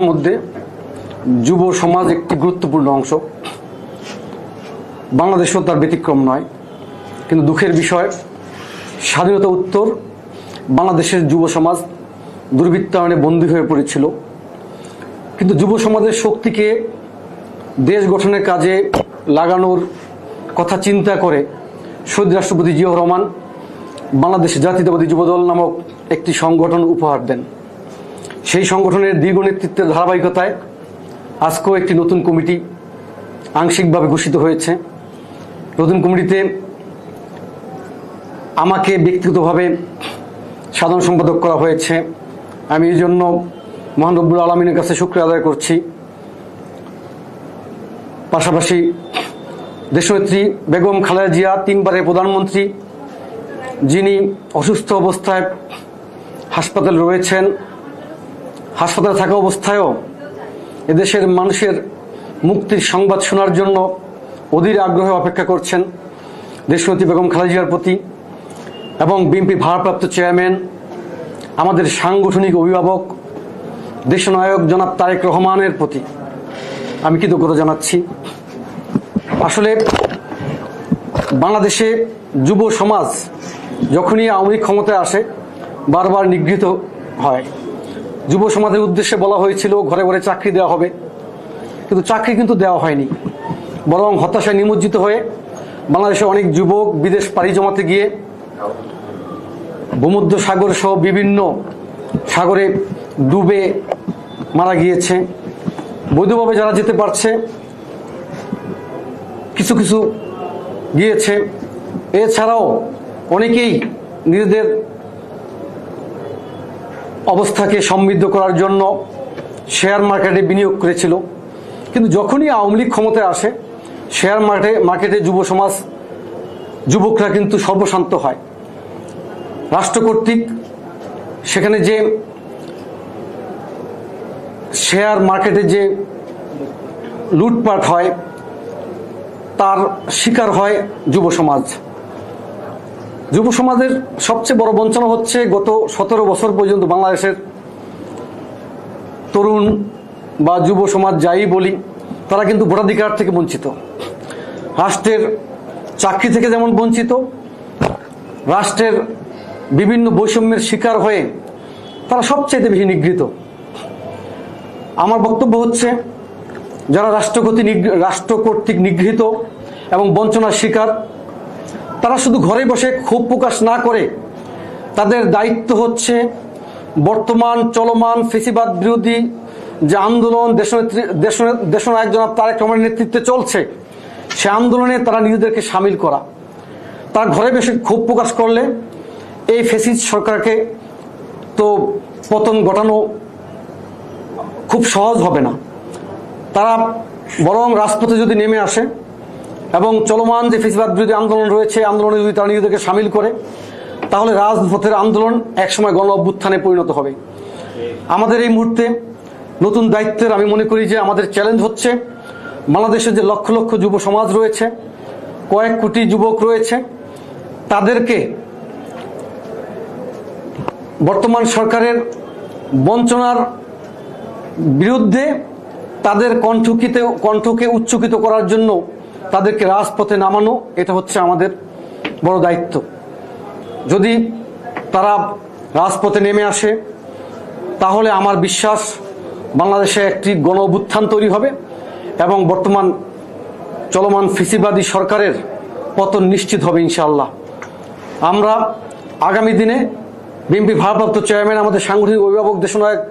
মধ্যে যুব সমাজ একটি গুরুত্বপূর্ণ অংশ। বাংলাদেশও তার ব্যতিক্রম নয়। কিন্তু দুঃখের বিষয়, স্বাধীনতা উত্তর বাংলাদেশের যুব সমাজ দুর্বৃত্তায়নে বন্দী হয়ে পড়েছিল। কিন্তু যুব সমাজের শক্তিকে দেশ গঠনের কাজে লাগানোর কথা চিন্তা করে শহীদ রাষ্ট্রপতি জিয়াউর রহমান বাংলাদেশ জাতীয়তাবাদী যুবদল নামক একটি সংগঠন উপহার দেন। সেই সংগঠনের দীর্ঘ নেতৃত্বের ধারাবাহিকতায় আজকেও একটি নতুন কমিটি আংশিকভাবে ঘোষিত হয়েছে। নতুন কমিটিতে আমাকে ব্যক্তিগতভাবে সাধারণ সম্পাদক করা হয়েছে। আমি এই জন্য মহান রব্বুল আলামিনের কাছে শুকরিয়া আদায় করছি। পাশাপাশি দেশনেত্রী বেগম খালেদা জিয়া, তিনবারের প্রধানমন্ত্রী, যিনি অসুস্থ অবস্থায় হাসপাতালে রয়েছেন, হাসপাতালে থাকা অবস্থায়ও এদেশের মানুষের মুক্তির সংবাদ শোনার জন্য অধীর আগ্রহে অপেক্ষা করছেন। দেশনেত্রী বেগম খালেদা জিয়ার প্রতি এবং বিএনপি ভারপ্রাপ্ত চেয়ারম্যান, আমাদের সাংগঠনিক অভিভাবক দেশনায়ক জনাব তারেক রহমানের প্রতি আমি কৃতজ্ঞতা জানাচ্ছি। আসলে বাংলাদেশে যুব সমাজ যখনই আওয়ামী লীগ ক্ষমতায় আসে বারবার নিগৃহীত হয়। যুব সমাজের উদ্দেশ্যে বলা হয়েছিল ঘরে ঘরে চাকরি দেওয়া হবে, কিন্তু চাকরি কিন্তু দেওয়া হয়নি। বরং হতাশায় নিমজ্জিত হয়ে বাংলাদেশে অনেক যুবক বিদেশ পাড়ি জমাতে গিয়ে ভূমধ্য সাগর সহ বিভিন্ন সাগরে ডুবে মারা গিয়েছে। বৈধভাবে যারা যেতে পারছে কিছু কিছু গিয়েছে। এছাড়াও অনেকেই নিজেদের অবস্থাকে সমৃদ্ধ করার জন্য শেয়ার মার্কেটে বিনিয়োগ করেছিল। কিন্তু যখনই আওয়ামী লীগ ক্ষমতায় আসে শেয়ার মার্কেটে যুব সমাজ, যুবকরা কিন্তু সর্বশান্ত হয়। রাষ্ট্র কর্তৃক সেখানে যে শেয়ার মার্কেটে যে লুটপাট হয় তার শিকার হয় যুব সমাজ। যুব সমাজের সবচেয়ে বড় বঞ্চনা হচ্ছে গত 17 বছর পর্যন্ত বাংলাদেশের তরুণ বা যুব সমাজ যাই বলি, তারা কিন্তু ভোটাধিকার থেকে বঞ্চিত, রাষ্ট্রের চাকরি থেকে যেমন বঞ্চিত, রাষ্ট্রের বিভিন্ন বৈষম্যের শিকার হয়ে তারা সবচেয়ে বেশি নিগৃহীত। আমার বক্তব্য হচ্ছে যারা রাষ্ট্র কর্তৃক নিগৃহীত এবং বঞ্চনার শিকার, তারা শুধু ঘরে বসে ক্ষোভ প্রকাশ না করে তাদের দায়িত্ব হচ্ছে বর্তমান চলমান ফ্যাসিবাদ বিরোধী যে আন্দোলন দেশনায়ক জনাব তারেক রহমানের নেতৃত্বে চলছে, সে আন্দোলনে তারা নিজেদেরকে সামিল করা। তারা ঘরে বসে ক্ষোভ প্রকাশ করলে এই ফ্যাসিস্ট সরকারকে তো পতন ঘটানো খুব সহজ হবে না। তারা বরং রাজপথে যদি নেমে আসে এবং চলমান যে ফ্যাসিবাদ বিরোধী আন্দোলন রয়েছে, আন্দোলনে যদি তারা নিজেদেরকে সামিল করে, তাহলে রাজপথের আন্দোলন একসময় গণ অভ্যুত্থানে পরিণত হবে। আমাদের এই মুহূর্তে নতুন দায়িত্বের আমি মনে করি যে আমাদের চ্যালেঞ্জ হচ্ছে বাংলাদেশের যে লক্ষ লক্ষ যুব সমাজ রয়েছে, কয়েক কোটি যুবক রয়েছে, তাদেরকে বর্তমান সরকারের বঞ্চনার বিরুদ্ধে তাদের কণ্ঠকে উচ্চকিত করার জন্য তাদেরকে রাজপথে নামানো, এটা হচ্ছে আমাদের বড় দায়িত্ব। যদি তারা রাজপথে নেমে আসে তাহলে আমার বিশ্বাস বাংলাদেশে একটি গণ অভ্যুত্থান তৈরি হবে এবং বর্তমান চলমান ফ্যাসিবাদী সরকারের পতন নিশ্চিত হবে ইনশাআল্লাহ। আমরা আগামী দিনে বিএনপি ভারপ্রাপ্ত চেয়ারম্যান, আমাদের সাংগঠনিক অভিভাবক দেশনায়ক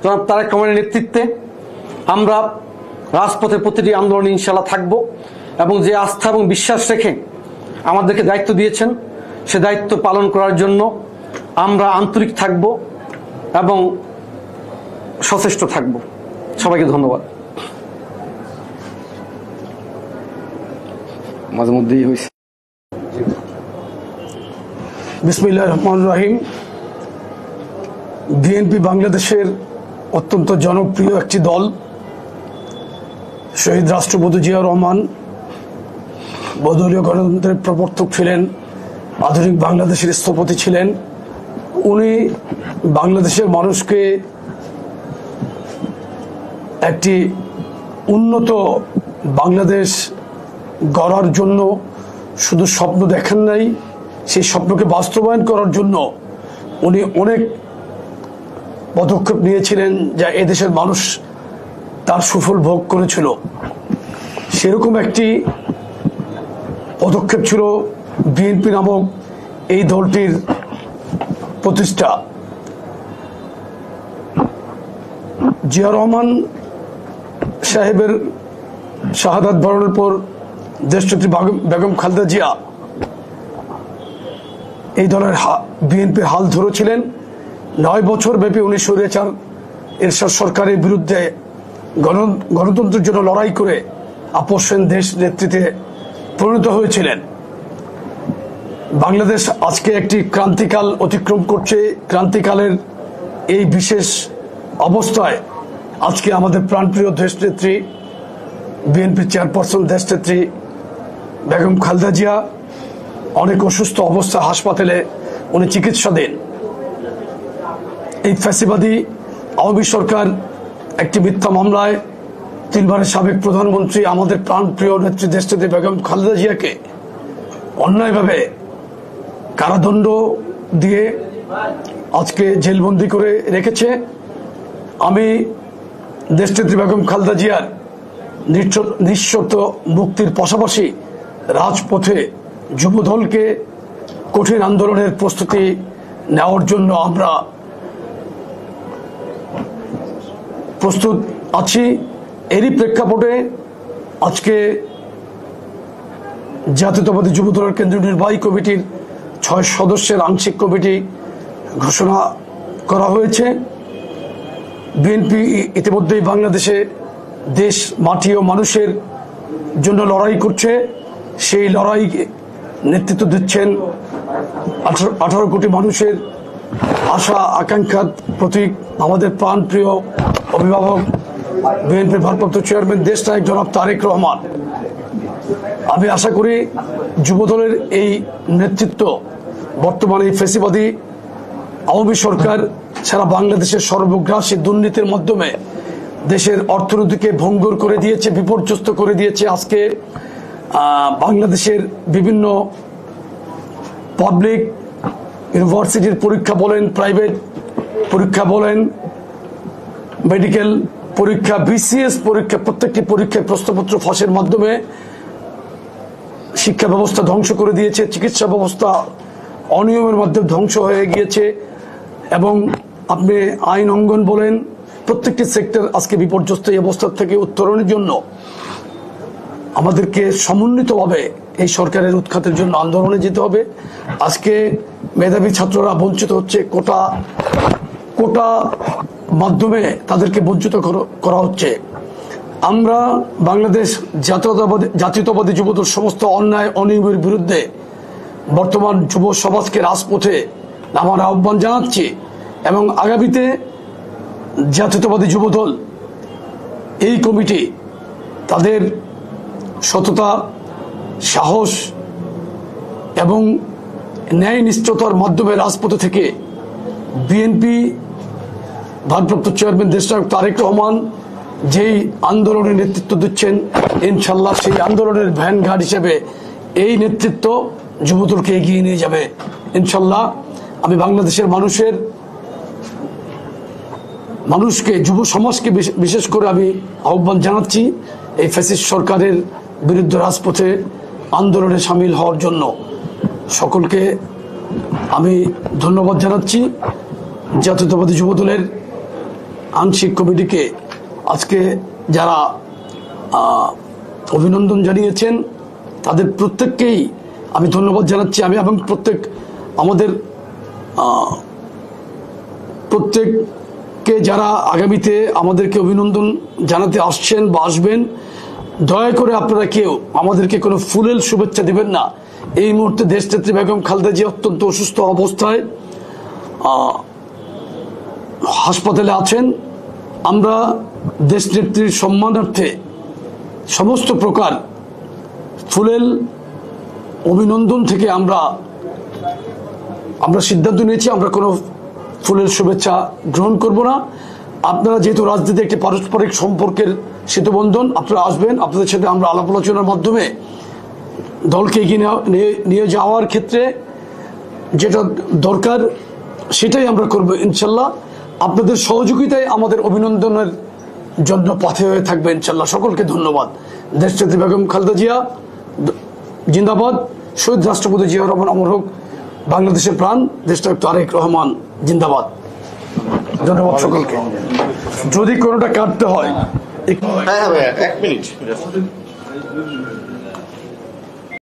জনাব তারেক রহমানের নেতৃত্বে আমরা রাজপথের প্রতিটি আন্দোলনে ইনশাআল্লাহ থাকব এবং যে আস্থা এবং বিশ্বাস রেখে আমাদেরকে দায়িত্ব দিয়েছেন সে দায়িত্ব পালন করার জন্য আমরা আন্তরিক থাকব এবং সচেষ্ট থাকব। সবাইকে ধন্যবাদ। মাঝে মধ্যেই হয়েছে। বিসমিল্লাহির রহমানির রহিম। বিএনপি বাংলাদেশের অত্যন্ত জনপ্রিয় একটি দল। শহীদ রাষ্ট্রপতি জিয়াউর রহমান বহুদলীয় গণতন্ত্রের প্রবর্তক ছিলেন, আধুনিক বাংলাদেশের স্থপতি ছিলেন। উনি বাংলাদেশের মানুষকে একটি উন্নত বাংলাদেশ গড়ার জন্য শুধু স্বপ্ন দেখেন নাই, সেই স্বপ্নকে বাস্তবায়ন করার জন্য উনি অনেক পদক্ষেপ নিয়েছিলেন, যা এদেশের মানুষ তার সুফল ভোগ করেছিল। সেরকম একটি পদক্ষেপ ছিল বিএনপি নামক এই দলটির প্রতিষ্ঠা। জিয়া রহমান সাহেবের শাহাদাত বরণের পর দেশনেত্রী বেগম খালেদা জিয়া এই দলের বিএনপির হাল ধরেছিলেন। 9 বছর ব্যাপী উনি স্বৈরাচার এরশাদ সরকারের বিরুদ্ধে গণতন্ত্রের জন্য লড়াই করে আপোষহীন দেশ নেতৃত্বে পরিণত হয়েছিলেন। বাংলাদেশ আজকে একটি ক্রান্তিকাল অতিক্রম করছে। ক্রান্তিকালের এই বিশেষ অবস্থায় আজকে আমাদের প্রাণপ্রিয় দেশনেত্রী, বিএনপি চেয়ারপারসন দেশনেত্রী বেগম খালেদা জিয়া অনেক অসুস্থ অবস্থা, হাসপাতালে উনি চিকিৎসাধীন। এই ফ্যাসিবাদী আওয়ামী সরকার একটি মিথ্যা মামলায় 3 বারের সাবেক প্রধানমন্ত্রী আমাদের প্রাণপ্রিয় নেত্রী দেশনেত্রী বেগম খালেদা জিয়াকে অন্যায়ভাবে কারাদণ্ড দিয়ে আজকে জেলবন্দি করে রেখেছে। আমি দেশনেত্রী বেগম খালেদা জিয়ার নিঃশর্ত মুক্তির পাশাপাশি রাজপথে যুবদলকে কঠিন আন্দোলনের প্রস্তুতি নেওয়ার জন্য আমরা প্রস্তুত আছি। এরই প্রেক্ষাপটে আজকে জাতীয়তাবাদী যুবদলের কেন্দ্রীয় নির্বাহী কমিটির 6 সদস্যের আংশিক কমিটি ঘোষণা করা হয়েছে। বিএনপি ইতিমধ্যেই বাংলাদেশে দেশ, মাটি ও মানুষের জন্য লড়াই করছে। সেই লড়াই নেতৃত্ব দিচ্ছেন 18 কোটি মানুষের আশা আকাঙ্ক্ষার প্রতীক আমাদের প্রাণপ্রিয় অভিভাবক বিএনপির ভারপ্রাপ্ত চেয়ারম্যান দেশনায়ক জনাব তারেক রহমান। আমি আশা করি যুবদলের এই নেতৃত্ব বর্তমানে এই ফ্যাসিবাদী আওয়ামী সরকার সারা বাংলাদেশের সর্বগ্রাসী দুর্নীতির মাধ্যমে দেশের অর্থনীতিকে ভঙ্গুর করে দিয়েছে, বিপর্যস্ত করে দিয়েছে। আজকে বাংলাদেশের বিভিন্ন পাবলিক ইউনিভার্সিটির পরীক্ষা বলেন, প্রাইভেট পরীক্ষা বলেন, মেডিকেল পরীক্ষা, বিসিএস পরীক্ষা, প্রত্যেকটি পরীক্ষায় প্রশ্নপত্র ফাঁসের মাধ্যমে শিক্ষা ব্যবস্থা ধ্বংস করে দিয়েছে। চিকিৎসা ব্যবস্থা অনিয়মের মাধ্যমে ধ্বংস হয়ে গিয়েছে এবং আপনি আইন অঙ্গন বলেন, প্রত্যেকটি সেক্টর আজকে বিপর্যস্ত। এই অবস্থা থেকে উত্তরণের জন্য আমাদেরকে সমন্বিতভাবে এই সরকারের উৎখাতের জন্য আন্দোলনে যেতে হবে। আজকে মেধাবী ছাত্ররা বঞ্চিত হচ্ছে, কোটা মাধ্যমে তাদেরকে বঞ্চিত করা হচ্ছে। আমরা বাংলাদেশ জাতীয়তাবাদী যুবদল সমস্ত অন্যায় অনিয়মের বিরুদ্ধে বর্তমান যুব সমাজকে রাজপথে নামার আহ্বান জানাচ্ছি এবং আগামীতে জাতীয়তাবাদী যুবদল এই কমিটি তাদের সততা, সাহস এবং ন্যায়নিষ্ঠতার মাধ্যমে রাজপথে থেকে বিএনপি ভারপ্রাপ্ত চেয়ারম্যান দেশনায়ক তারেক রহমান যেই আন্দোলনের নেতৃত্ব দিচ্ছেন, ইনশাল্লাহ সেই আন্দোলনের ভ্যানগার্ড হিসেবে এই নেতৃত্ব যুবদলকে এগিয়ে নিয়ে যাবে ইনশাল্লাহ। আমি বাংলাদেশের মানুষকে, যুব সমাজকে বিশেষ করে আমি আহ্বান জানাচ্ছি এই ফ্যাসিস্ট সরকারের বিরুদ্ধে রাজপথে আন্দোলনে সামিল হওয়ার জন্য। সকলকে আমি ধন্যবাদ জানাচ্ছি। জাতীয়তাবাদী যুবদলের আংশিক কমিটিকে আজকে যারা অভিনন্দন জানিয়েছেন তাদের প্রত্যেককেই আমি ধন্যবাদ জানাচ্ছি। আমি এবং প্রত্যেককে যারা আগামীতে আমাদেরকে অভিনন্দন জানাতে আসছেন বা আসবেন, দয়া করে আপনারা কেউ আমাদেরকে কোনো ফুলেল শুভেচ্ছা দিবেন না। এই মুহূর্তে দেশনেত্রী বেগম খালেদা জিয়া অত্যন্ত অসুস্থ অবস্থায় হাসপাতালে আছেন। আমরা দেশনেত্রীর সম্মানার্থে সমস্ত প্রকার ফুলেল অভিনন্দন থেকে আমরা সিদ্ধান্ত নিয়েছি আমরা কোনো ফুলের শুভেচ্ছা গ্রহণ করব না। আপনারা যেহেতু রাজনীতি একটি পারস্পরিক সম্পর্কের সেতুবন্ধন, আপনারা আসবেন, আপনাদের সাথে আমরা আলাপ আলোচনার মাধ্যমে দলকে এগিয়ে নিয়ে যাওয়ার ক্ষেত্রে যেটা দরকার সেটাই আমরা করব ইনশাল্লাহ। আপনাদের সহযোগিতায় আমাদের অভিনন্দনের জন্য পথে হয়ে থাকবে ইনশাল্লাহ। সকলকে ধন্যবাদ। দেশনেত্রী বেগম খালেদা জিয়া জিন্দাবাদ, শহীদ রাষ্ট্রপতি জিয়াউর রহমান অমর হোক, বাংলাদেশের প্রাণ দেশনায়ক তারেক রহমান জিন্দাবাদ। ধন্যবাদ সকলকে। যদি কোনোটা কাটতে হয় হ্যাঁ ভাইয়া, 1 মিনিট।